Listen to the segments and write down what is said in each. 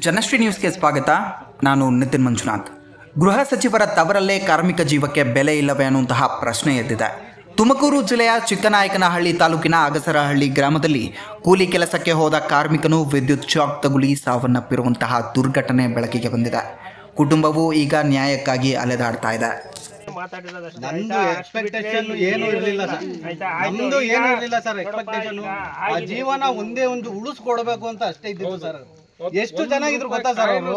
ಜನಶ್ರೀ ನ್ಯೂಸ್ಗೆ ಸ್ವಾಗತ. ನಾನು ನಿತಿನ್ ಮಂಜುನಾಥ್. ಗೃಹ ಸಚಿವರ ತವರಲ್ಲೇ ಕಾರ್ಮಿಕ ಜೀವಕ್ಕೆ ಬೆಲೆ ಇಲ್ಲವೇ ಅನ್ನುವಂತಹ ಪ್ರಶ್ನೆ ಎದ್ದಿದೆ. ತುಮಕೂರು ಜಿಲ್ಲೆಯ ಚಿಕ್ಕನಾಯಕನಹಳ್ಳಿ ತಾಲೂಕಿನ ಅಗಸರಹಳ್ಳಿ ಗ್ರಾಮದಲ್ಲಿ ಕೂಲಿ ಕೆಲಸಕ್ಕೆ ಹೋದ ಕಾರ್ಮಿಕನು ವಿದ್ಯುತ್ ಶಾಕ್ ತಗುಲಿ ಸಾವನ್ನಪ್ಪಿರುವಂತಹ ದುರ್ಘಟನೆ ಬೆಳಕಿಗೆ ಬಂದಿದೆ. ಕುಟುಂಬವು ಈಗ ನ್ಯಾಯಕ್ಕಾಗಿ ಅಲೆದಾಡ್ತಾ ಇದೆ. ನಮ್ದು ಎಕ್ಸ್ಪೆಕ್ಟೇಷನ್ ಏನು ಇರಲಿಲ್ಲ ಸರ್. ನಮ್ದು ಏನು ಇರಲಿಲ್ಲ ಸರ್. ಎಕ್ಸ್ಪೆಕ್ಟೇಷನ್ ಆ ಜೀವನ ಒಂದೇ ಒಂದು ಉಳಿಸ್ಕೊಡ್ಬೇಕು ಅಂತ ಅಷ್ಟೇ ಇದ್ದಿದ್ದು ಸರ್. ಎಷ್ಟು ಚೆನ್ನಾಗಿದ್ರು ಗೊತ್ತಾ ಸರ್ ಅವರು.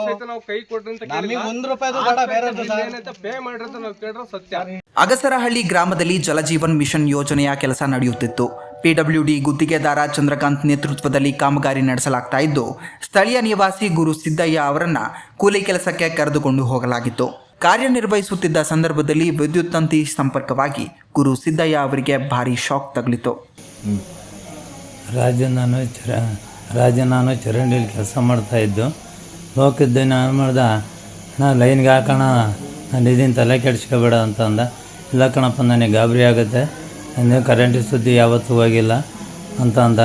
ನಮಗೆ ₹1 ಬೇಡ, ಬೇರೆ ಪೇ ಮಾಡಿರಂತ ನಾವು ಕೇಳಿದ್ರೆ ಸತ್ಯ. ಅಗಸರಹಳ್ಳಿ ಗ್ರಾಮದಲ್ಲಿ ಜಲಜೀವನ್ ಮಿಷನ್ ಯೋಜನೆಯ ಕೆಲಸ ನಡೆಯುತ್ತಿತ್ತು. PWD ಗುತ್ತಿಗೆದಾರ ಚಂದ್ರಕಾಂತ್ ನೇತೃತ್ವದಲ್ಲಿ ಕಾಮಗಾರಿ ನಡೆಸಲಾಗ್ತಾ ಇದ್ದು, ಸ್ಥಳೀಯ ನಿವಾಸಿ ಗುರು ಸಿದ್ದಯ್ಯ ಅವರನ್ನ ಕೂಲಿ ಕೆಲಸಕ್ಕೆ ಕರೆದುಕೊಂಡು ಹೋಗಲಾಗಿತ್ತು. ಕಾರ್ಯನಿರ್ವಹಿಸುತ್ತಿದ್ದ ಸಂದರ್ಭದಲ್ಲಿ ವಿದ್ಯುತ್ ತಂತಿ ಸಂಪರ್ಕವಾಗಿ ಗುರು ಸಿದ್ದಯ್ಯ ಅವರಿಗೆ ಭಾರಿ ಶಾಕ್ ತಗುಲಿತು. ನಾನು ಚರಂಡಿಯಲ್ಲಿ ಕೆಲಸ ಮಾಡ್ತಾಯಿದ್ದು. ಹೋಗಿದ್ದೆ, ನಾನು ಮಾಡ್ದೆ, ನಾನು ಲೈನ್ಗೆ ಹಾಕೋಣ, ನಾನು ಇದನ್ನು ತಲೆ ಕೆಡಿಸ್ಕೋಬೇಡ ಅಂತ ಅಂದ. ಇಲ್ಲ ಕಣಪ್ಪ, ನನಗೆ ಗಾಬರಿ ಆಗುತ್ತೆ, ನನಗೆ ಕರೆಂಟಿನ ಸುದ್ದಿ ಯಾವತ್ತೂ ಹೋಗಿಲ್ಲ ಅಂತ ಅಂದ.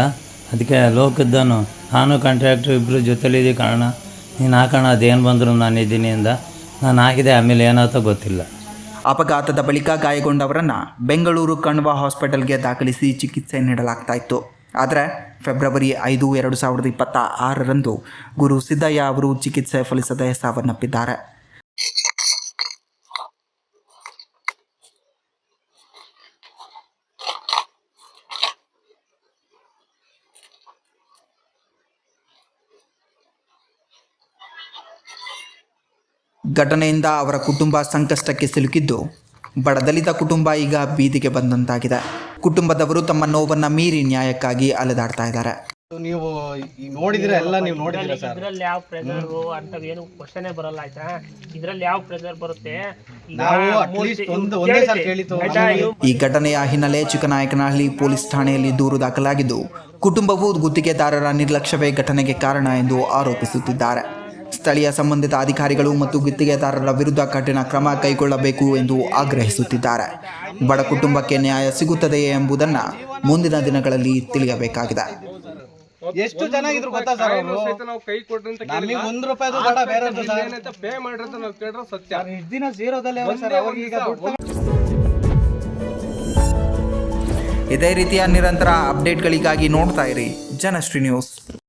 ಅದಕ್ಕೆ ಲೋಕದ್ದನು ನಾನು ಕಾಂಟ್ರಾಕ್ಟ್ರು ಇಬ್ಬರು ಜೊತೆಲಿದ್ದೀವಿ ಕಾರಣ, ನೀನು ಹಾಕೋಣ, ಅದೇನು ಬಂದರೂ ನಾನು ಇದ್ದೀನಿ ಅಂದ. ನಾನು ಹಾಕಿದೆ, ಆಮೇಲೆ ಏನಾಯ್ತೋ ಗೊತ್ತಿಲ್ಲ. ಅಪಘಾತದ ಬಳಿಕ ಗಾಯಗೊಂಡವರನ್ನು ಬೆಂಗಳೂರು ಕಣ್ವ ಹಾಸ್ಪಿಟಲ್ಗೆ ದಾಖಲಿಸಿ ಚಿಕಿತ್ಸೆ ನೀಡಲಾಗ್ತಾ ಇತ್ತು. ಆದರೆ ಫೆಬ್ರವರಿ 5, 2026 ಗುರು ಸಿದ್ದಯ್ಯ ಅವರು ಚಿಕಿತ್ಸೆ ಫಲಿಸದೆ ಸಾವನ್ನಪ್ಪಿದ್ದಾರೆ. ಘಟನೆಯಿಂದ ಅವರ ಕುಟುಂಬ ಸಂಕಷ್ಟಕ್ಕೆ ಸಿಲುಕಿದ್ದು, ಬಡದಲಿತ ಕುಟುಂಬ ಈಗ ಬೀದಿಗೆ ಬಂದಂತಾಗಿದೆ. ಕುಟುಂಬದವರು ತಮ್ಮ ನೋವನ್ನು ಮೀರಿ ನ್ಯಾಯಕ್ಕಾಗಿ ಅಲೆದಾಡ್ತಾ ಇದ್ದಾರೆ. ನೀವು ನೋಡಿದ್ರೆ ಎಲ್ಲ ನೀವು ನೋಡಿದ್ರೆ ಸರ್, ಇದ್ರಲ್ಲಿ ಯಾವ ಪ್ರೆಷರ್ ಅಂತ ಏನು ಕ್ವಶನ್ ಬರಲ್ಲ. ಆಯ್ತಾ, ಇದ್ರಲ್ಲಿ ಯಾವ ಪ್ರೆಷರ್ ಬರುತ್ತೆ ನಾವು ಅಟ್ಲೀಸ್ಟ್ ಒಂದೇ ಸಲ ಕೇಳಿತು. ಈ ಘಟನೆಯ ಹಿನ್ನೆಲೆ ಚಿಕ್ಕನಾಯಕನಹಳ್ಳಿ ಪೊಲೀಸ್ ಠಾಣೆಯಲ್ಲಿ ದೂರು ದಾಖಲಾಗಿದ್ದು, ಕುಟುಂಬವು ಗುತ್ತಿಗೆದಾರರ ನಿರ್ಲಕ್ಷ್ಯವೇ ಘಟನೆಗೆ ಕಾರಣ ಎಂದು ಆರೋಪಿಸುತ್ತಿದ್ದಾರೆ. ಸ್ಥಳೀಯ ಸಂಬಂಧಿತ ಅಧಿಕಾರಿಗಳು ಮತ್ತು ಗುತ್ತಿಗೆದಾರರ ವಿರುದ್ಧ ಕಠಿಣ ಕ್ರಮ ಕೈಗೊಳ್ಳಬೇಕು ಎಂದು ಆಗ್ರಹಿಸುತ್ತಿದ್ದಾರೆ. ಬಡ ಕುಟುಂಬಕ್ಕೆ ನ್ಯಾಯ ಸಿಗುತ್ತದೆಯೇ ಎಂಬುದನ್ನು ಮುಂದಿನ ದಿನಗಳಲ್ಲಿ ತಿಳಿಯಬೇಕಾಗಿದೆ. ಎಷ್ಟು ಚೆನ್ನಾಗಿದ್ರು ಗೊತ್ತಾ ಸರ್ ಅವರು. ನಮಗೆ ₹1 ಬೇಡ, ಬೇರೆ ಪೇ ಮಾಡಿರಂತ ನಾವು ಕೇಳಿದ್ರೆ ಸತ್ಯ. ಇಷ್ಟು ದಿನ ಜೀರೋದಲ್ಲೇ ಸರ್. ಇದೇ ರೀತಿಯ ನಿರಂತರ ಅಪ್ಡೇಟ್ಗಳಿಗಾಗಿ ನೋಡ್ತಾ ಇರಿ ಜನಶ್ರೀ ನ್ಯೂಸ್.